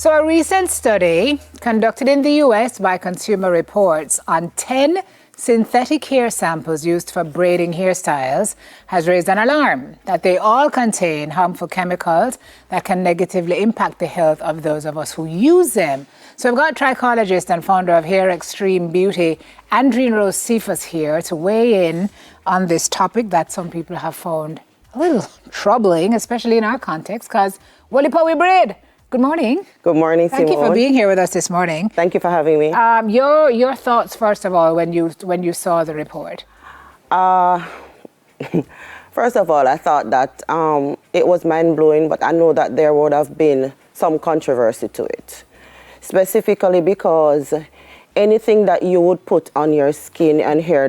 So a recent study conducted in the US by Consumer Reports on 10 synthetic hair samples used for braiding hairstyles has raised an alarm that they all contain harmful chemicals that can negatively impact the health of those of us who use them. So I've got trichologist and founder of Hair Extreme Beauty, Andreen Cephas here to weigh in on this topic that some people have found a little troubling, especially in our context, because we braid. Good morning. Good morning, Simone. Thank you for being here with us this morning. Thank you for having me. Your thoughts, first of all, when you saw the report. First of all, I thought that it was mind-blowing, but I know that there would have been some controversy to it. Specifically because anything that you would put on your skin and hair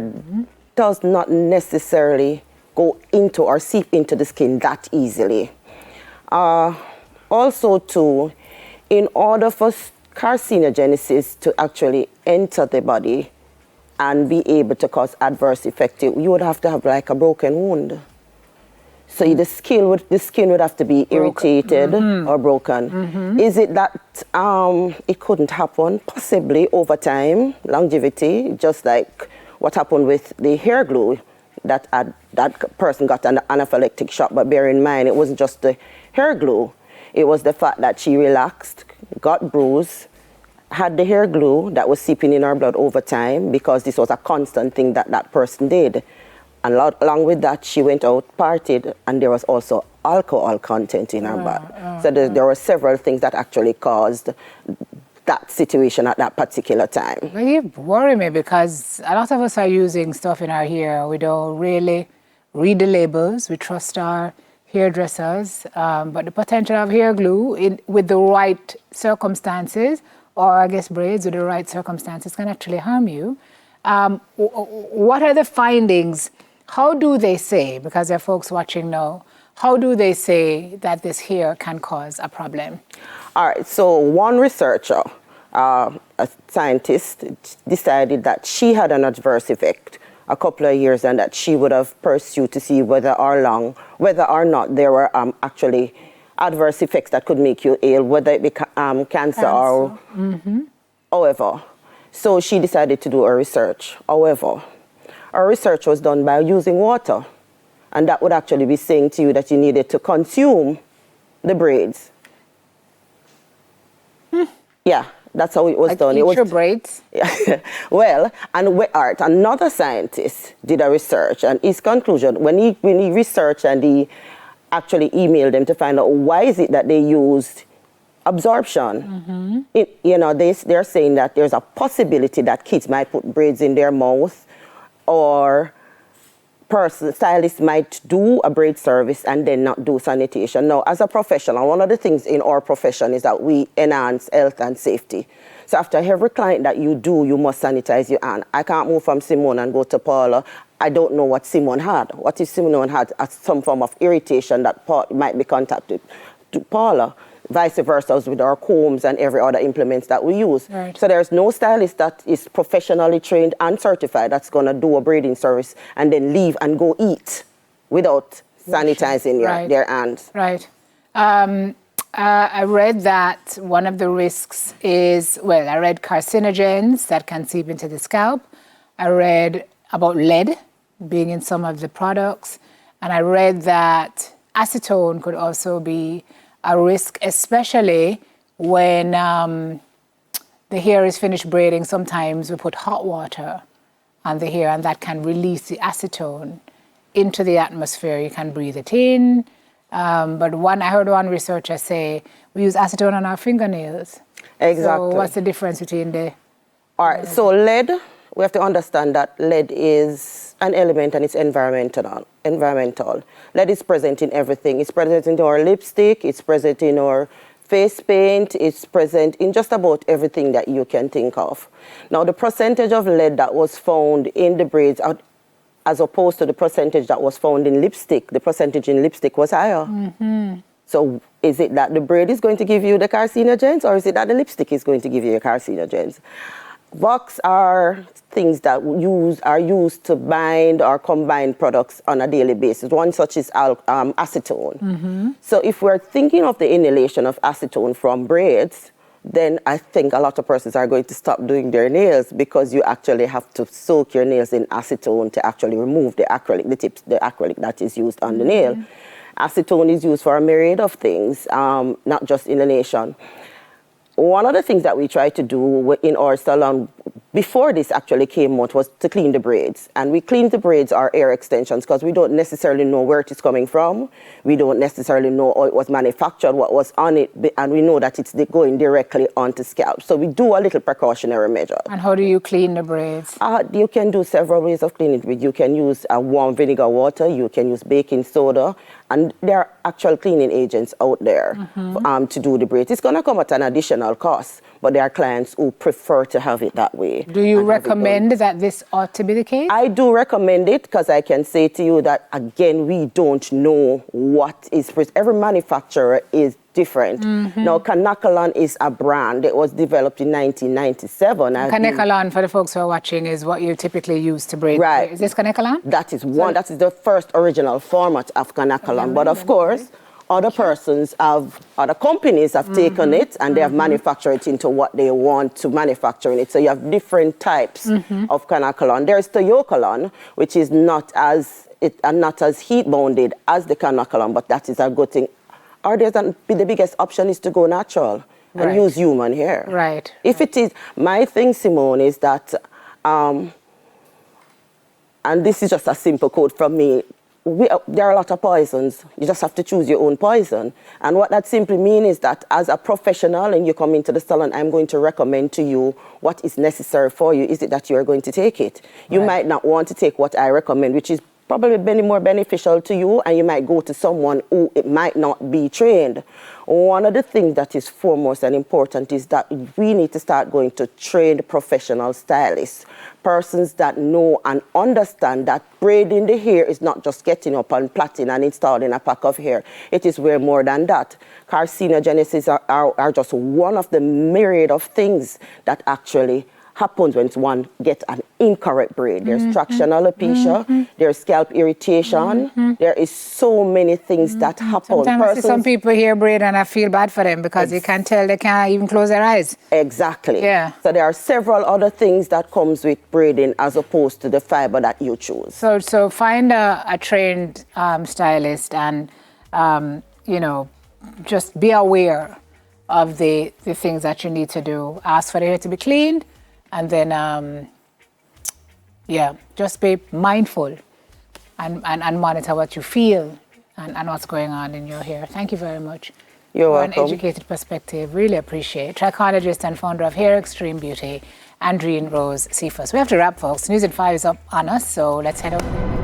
does not necessarily go into or seep into the skin that easily. Also, too, in order for carcinogenesis to actually enter the body and be able to cause adverse effect, you would have to have like a broken wound. So the skin would have to be irritated or broken. Is it that it couldn't happen? Possibly over time, longevity, just like what happened with the hair glue that person got an anaphylactic shock. But bear in mind, it wasn't just the hair glue. It was the fact that she relaxed, got bruised, had the hair glue that was seeping in her blood over time because this was a constant thing that person did. And along with that, she went out, partied, and there was also alcohol content in her blood. So there were several things that actually caused that situation at that particular time. Well, you worry me because a lot of us are using stuff in our hair. We don't really read the labels. We trust our hairdressers, but the potential of hair glue with the right circumstances, or I guess braids with the right circumstances, can actually harm you. What are the findings? How do they say, because there are folks watching now, how do they say that this hair can cause a problem? All right, so one researcher, a scientist, decided that she had an adverse effect a couple of years and that she would have pursued to see whether or not there were actually adverse effects that could make you ill, whether it be cancer or however. So she decided to do a research. However, our research was done by using water, and that would actually be saying to you that you needed to consume the braids. Yeah. That's how it was done. Eat your braids? Well, and another scientist did a research, and his conclusion, when he researched and he actually emailed them to find out why is it that they used absorption, they're saying that there's a possibility that kids might put braids in their mouth, or stylists might do a braid service and then not do sanitation. Now, as a professional, one of the things in our profession is that we enhance health and safety. So after every client that you do, you must sanitize your hand. I can't move from Simone and go to Paula. I don't know what Simone had. What if Simone had some form of irritation that might be contacted to Paula? Vice versa with our combs and every other implements that we use. Right. So there's no stylist that is professionally trained and certified that's going to do a braiding service and then leave and go eat without sanitizing their hands. Right. I read that one of the risks is, I read carcinogens that can seep into the scalp. I read about lead being in some of the products. And I read that acetone could also be a risk, especially when the hair is finished braiding. Sometimes we put hot water on the hair, and that can release the acetone into the atmosphere. You can breathe it in. But I heard one researcher say we use acetone on our fingernails. Exactly. So what's the difference between the... All right, so lead, we have to understand that lead is an element and it's environmental. Lead is present in everything. It's present in our lipstick, it's present in our face paint, it's present in just about everything that you can think of. Now, the percentage of lead that was found in the braids, as opposed to the percentage that was found in lipstick, the percentage in lipstick was higher. So is it that the braid is going to give you the carcinogens, or is it that the lipstick is going to give you the carcinogens? Wax are things that are used to bind or combine products on a daily basis. One such is acetone. So if we're thinking of the inhalation of acetone from braids, then I think a lot of persons are going to stop doing their nails because you actually have to soak your nails in acetone to actually remove the acrylic, the acrylic that is used on the nail. Acetone is used for a myriad of things, not just inhalation. One of the things that we tried to do in our salon before this actually came out was to clean the braids. And we cleaned the braids or hair extensions because we don't necessarily know where it is coming from. We don't necessarily know how it was manufactured, what was on it, and we know that it's going directly onto scalp. So we do a little precautionary measure. And how do you clean the braids? You can do several ways of cleaning it. You can use warm vinegar water, you can use baking soda, and there are actual cleaning agents out there to do the braids. It's going to come at an additional cost, but there are clients who prefer to have it that way. Do you recommend that this ought to be the case? I do recommend it because I can say to you that, again, we don't know what is... Every manufacturer is different. Now, Kanekalon is a brand. It was developed in 1997. Kanekalon, for the folks who are watching, is what you typically use to braid. Right. Is this Kanekalon? That is one. That is the first original format of Kanekalon. But of course, other companies have taken it and they have manufactured it into what they want to manufacture in it. So you have different types of Kanekalon. There's Toyokalon, which is not as heat bounded as the Kanekalon, but that is a good thing. Or the biggest option is to go natural and use human hair. Right. If it is, my thing, Simone, is that, and this is just a simple quote from me, there are a lot of poisons. You just have to choose your own poison. And what that simply means is that as a professional and you come into the salon, I'm going to recommend to you what is necessary for you. Is it that you are going to take it? You might not want to take what I recommend, which is probably more beneficial to you, and you might go to someone who it might not be trained. One of the things that is foremost and important is that we need to start going to trained professional stylists, persons that know and understand that braiding the hair is not just getting up and plaiting and installing a pack of hair. It is way more than that. Carcinogenesis are just one of the myriad of things that actually happens when one gets an incorrect braid. There's traction alopecia, there's scalp irritation, there is so many things that happen. Sometimes I see some people hear braid and I feel bad for them because you can tell they can't even close their eyes. Exactly. Yeah. So there are several other things that comes with braiding as opposed to the fiber that you choose. So find a trained stylist and, just be aware of the things that you need to do. Ask for the hair to be cleaned. And then, just be mindful and monitor what you feel and what's going on in your hair. Thank you very much. You're welcome. For an educated perspective, really appreciate it. Trichologist and founder of Hair Extreme Beauty, Andreen Rose Cephas. We have to wrap, folks. News at 5 is up on us, so let's head over.